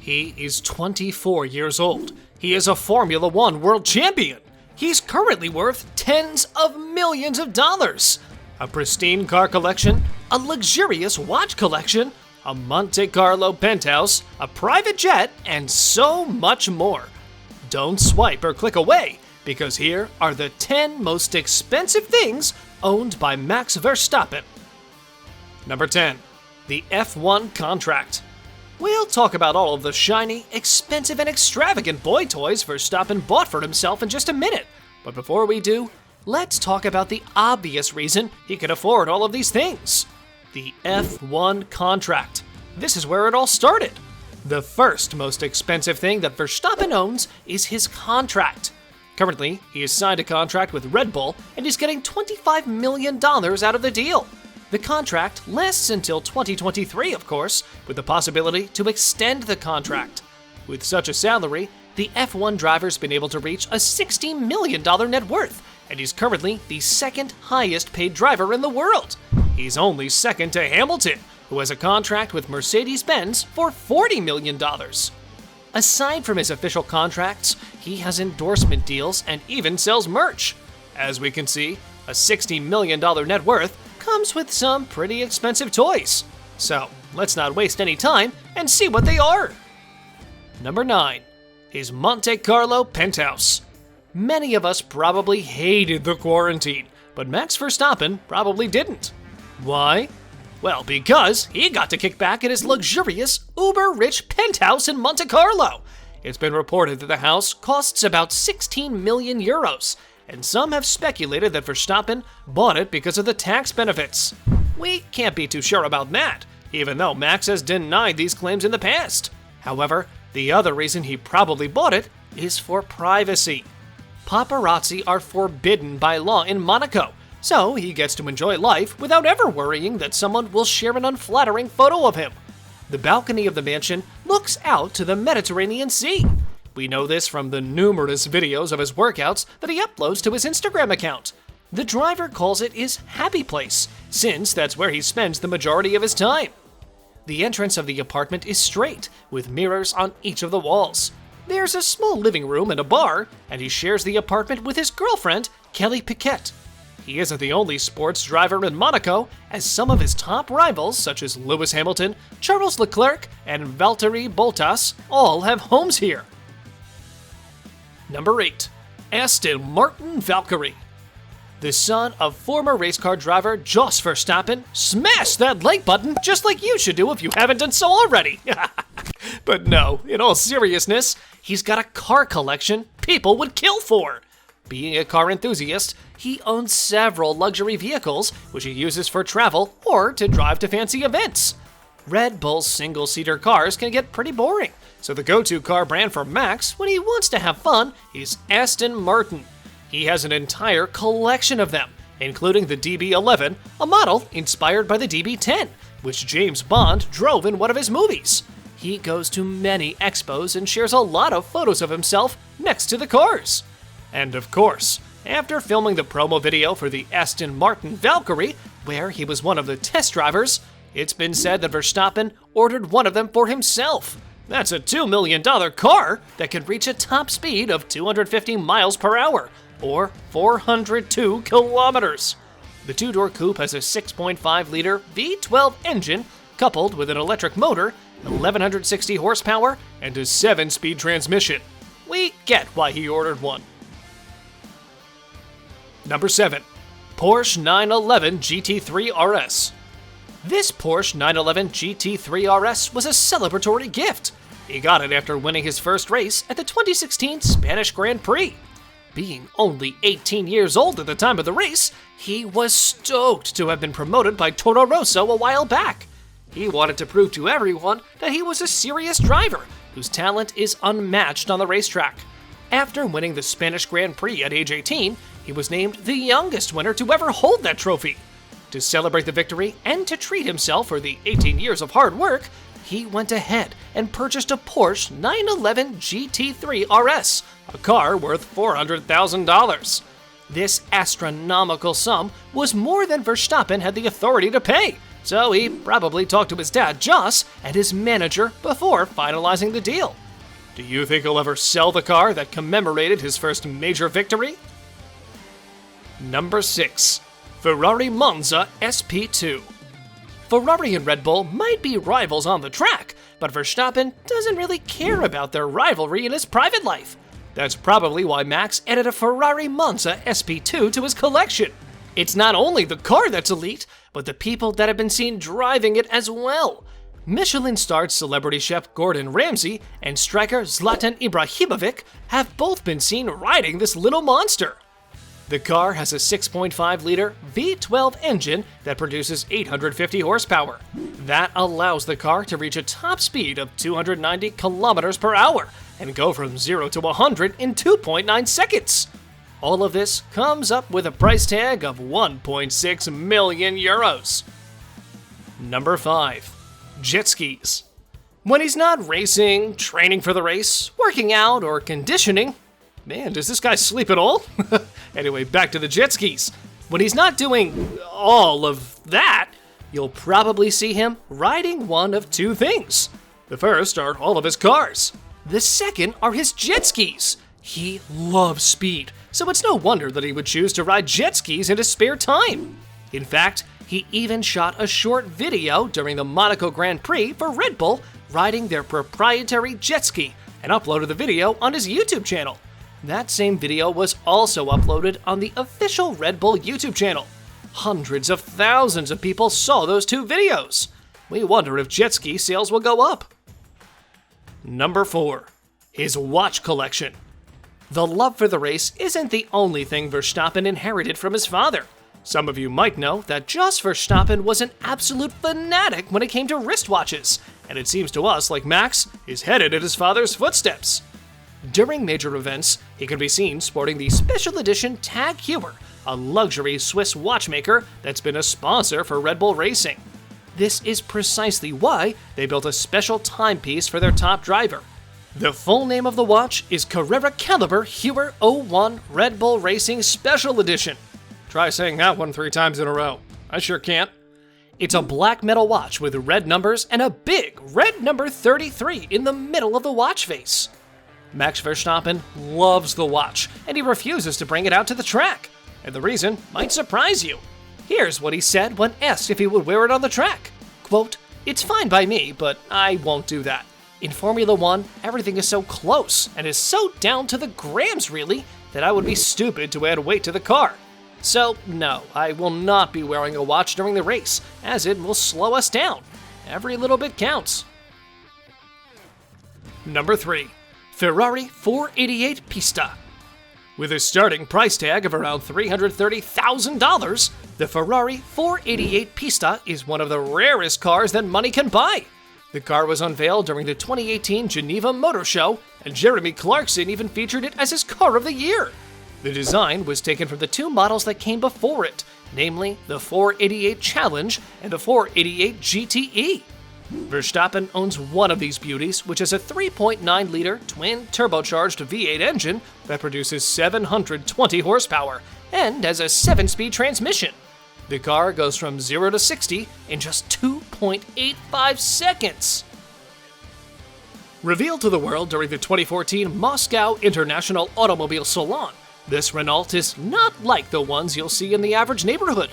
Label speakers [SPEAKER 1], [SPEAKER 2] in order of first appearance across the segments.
[SPEAKER 1] He is 24 years old. He is a Formula One world champion. He's currently worth tens of millions of dollars. A pristine car collection, a luxurious watch collection, a Monte Carlo penthouse, a private jet, and so much more. Don't swipe or click away, because here are the 10 most expensive things owned by Max Verstappen. Number 10. The F1 contract. We'll talk about all of the shiny, expensive, and extravagant boy toys Verstappen bought for himself in just a minute. But before we do, let's talk about the obvious reason he could afford all of these things. The F1 contract. This is where it all started. The first most expensive thing that Verstappen owns is his contract. Currently, he has signed a contract with Red Bull, and he's getting $25 million out of the deal. The contract lasts until 2023, of course, with the possibility to extend the contract. With such a salary, the F1 driver's been able to reach a $60 million net worth, and he's currently the second highest paid driver in the world. He's only second to Hamilton, who has a contract with Mercedes-Benz for $40 million. Aside from his official contracts, he has endorsement deals and even sells merch. As we can see, a $60 million net worth comes with some pretty expensive toys. So, let's not waste any time and see what they are. Number 9. His Monte Carlo penthouse. Many of us probably hated the quarantine, but Max Verstappen probably didn't. Why? Well, because he got to kick back at his luxurious, uber-rich penthouse in Monte Carlo. It's been reported that the house costs about 16 million euros, and some have speculated that Verstappen bought it because of the tax benefits. We can't be too sure about that, even though Max has denied these claims in the past. However, the other reason he probably bought it is for privacy. Paparazzi are forbidden by law in Monaco, so he gets to enjoy life without ever worrying that someone will share an unflattering photo of him. The balcony of the mansion looks out to the Mediterranean Sea. We know this from the numerous videos of his workouts that he uploads to his Instagram account. The driver calls it his happy place, since that's where he spends the majority of his time. The entrance of the apartment is straight, with mirrors on each of the walls. There's a small living room and a bar, and he shares the apartment with his girlfriend, Kelly Piquet. He isn't the only sports driver in Monaco, as some of his top rivals, such as Lewis Hamilton, Charles Leclerc, and Valtteri Bottas, all have homes here. Number 8. Aston Martin Valkyrie. The son of former race car driver Jos Verstappen smashed that like button just like you should do if you haven't done so already. But no, in all seriousness, he's got a car collection people would kill for. Being a car enthusiast, he owns several luxury vehicles, which he uses for travel or to drive to fancy events. Red Bull's single-seater cars can get pretty boring, so the go-to car brand for Max when he wants to have fun is Aston Martin. He has an entire collection of them, including the DB11, a model inspired by the DB10, which James Bond drove in one of his movies. He goes to many expos and shares a lot of photos of himself next to the cars. And of course, after filming the promo video for the Aston Martin Valkyrie, where he was one of the test drivers, it's been said that Verstappen ordered one of them for himself. That's a $2 million car that can reach a top speed of 250 miles per hour, or 402 kilometers. The two-door coupe has a 6.5-liter V12 engine coupled with an electric motor, 1,160 horsepower, and a 7-speed transmission. We get why he ordered one. Number 7. Porsche 911 GT3 RS. This Porsche 911 GT3 RS was a celebratory gift. He got it after winning his first race at the 2016 Spanish Grand Prix. Being only 18 years old at the time of the race, he was stoked to have been promoted by Toro Rosso a while back. He wanted to prove to everyone that he was a serious driver whose talent is unmatched on the racetrack. After winning the Spanish Grand Prix at age 18, he was named the youngest winner to ever hold that trophy. To celebrate the victory and to treat himself for the 18 years of hard work, he went ahead and purchased a Porsche 911 GT3 RS, a car worth $400,000. This astronomical sum was more than Verstappen had the authority to pay, so he probably talked to his dad, Jos, and his manager before finalizing the deal. Do you think he'll ever sell the car that commemorated his first major victory? Number 6. Ferrari Monza SP2. Ferrari and Red Bull might be rivals on the track, but Verstappen doesn't really care about their rivalry in his private life. That's probably why Max added a Ferrari Monza SP2 to his collection. It's not only the car that's elite, but the people that have been seen driving it as well. Michelin-starred celebrity chef Gordon Ramsay and striker Zlatan Ibrahimovic have both been seen riding this little monster. The car has a 6.5-liter V12 engine that produces 850 horsepower. That allows the car to reach a top speed of 290 kilometers per hour and go from 0 to 100 in 2.9 seconds. All of this comes up with a price tag of 1.6 million euros. Number 5. Jet skis. When he's not racing, training for the race, working out, or conditioning, man, does this guy sleep at all? Anyway, back to the jet skis. When he's not doing all of that, you'll probably see him riding one of two things. The first are all of his cars. The second are his jet skis. He loves speed, so it's no wonder that he would choose to ride jet skis in his spare time. In fact, he even shot a short video during the Monaco Grand Prix for Red Bull riding their proprietary jet ski and uploaded the video on his YouTube channel. That same video was also uploaded on the official Red Bull YouTube channel. Hundreds of thousands of people saw those two videos. We wonder if jet ski sales will go up. Number 4. His watch collection. The love for the race isn't the only thing Verstappen inherited from his father. Some of you might know that Jos Verstappen was an absolute fanatic when it came to wristwatches, and it seems to us like Max is headed in his father's footsteps. During major events, he can be seen sporting the special edition Tag Heuer, a luxury Swiss watchmaker that's been a sponsor for Red Bull Racing. This is precisely why they built a special timepiece for their top driver. The full name of the watch is Carrera Caliber Heuer 01 Red Bull Racing Special Edition. Try saying that one 3 times in a row. I sure can't. It's a black metal watch with red numbers and a big red number 33 in the middle of the watch face. Max Verstappen loves the watch, and he refuses to bring it out to the track. And the reason might surprise you. Here's what he said when asked if he would wear it on the track. Quote, "It's fine by me, but I won't do that. In Formula 1, everything is so close and is so down to the grams really that I would be stupid to add weight to the car. So no, I will not be wearing a watch during the race, as it will slow us down. Every little bit counts." Number 3. Ferrari 488 Pista. With a starting price tag of around $330,000, the Ferrari 488 Pista is one of the rarest cars that money can buy. The car was unveiled during the 2018 Geneva Motor Show, and Jeremy Clarkson even featured it as his car of the year. The design was taken from the two models that came before it, namely the 488 Challenge and the 488 GTE. Verstappen owns one of these beauties, which is a 3.9-liter twin turbocharged V8 engine that produces 720 horsepower and has a 7-speed transmission. The car goes from 0 to 60 in just 2.85 seconds. Revealed to the world during the 2014 Moscow International Automobile Salon, this Renault is not like the ones you'll see in the average neighborhood.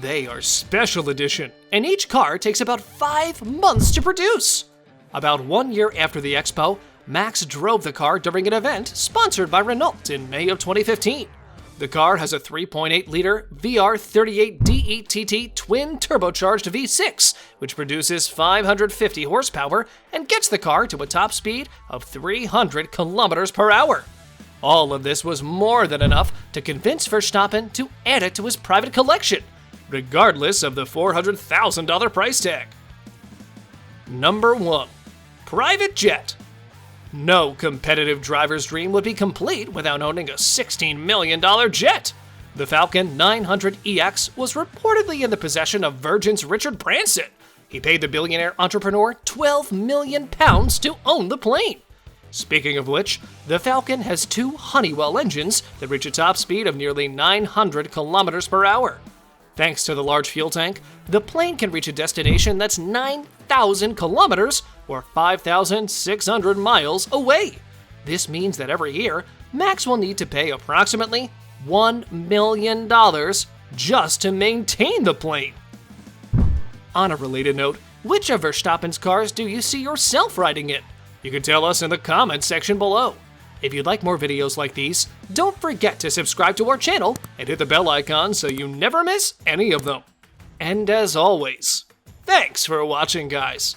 [SPEAKER 1] They are special edition, and each car takes about 5 months to produce. About 1 year after the expo, Max drove the car during an event sponsored by Renault in May of 2015. The car has a 3.8-liter VR38 DETT twin turbocharged V6, which produces 550 horsepower and gets the car to a top speed of 300 kilometers per hour. All of this was more than enough to convince Verstappen to add it to his private collection, regardless of the $400,000 price tag. Number 1. Private jet. No competitive driver's dream would be complete without owning a $16 million jet. The Falcon 900EX was reportedly in the possession of Virgin's Richard Branson. He paid the billionaire entrepreneur £12 million to own the plane. Speaking of which, the Falcon has 2 Honeywell engines that reach a top speed of nearly 900 kilometers per hour. Thanks to the large fuel tank, the plane can reach a destination that's 9,000 kilometers or 5,600 miles away. This means that every year, Max will need to pay approximately $1 million just to maintain the plane. On a related note, which of Verstappen's cars do you see yourself riding in? You can tell us in the comments section below. If you'd like more videos like these, don't forget to subscribe to our channel and hit the bell icon so you never miss any of them. And as always, thanks for watching, guys.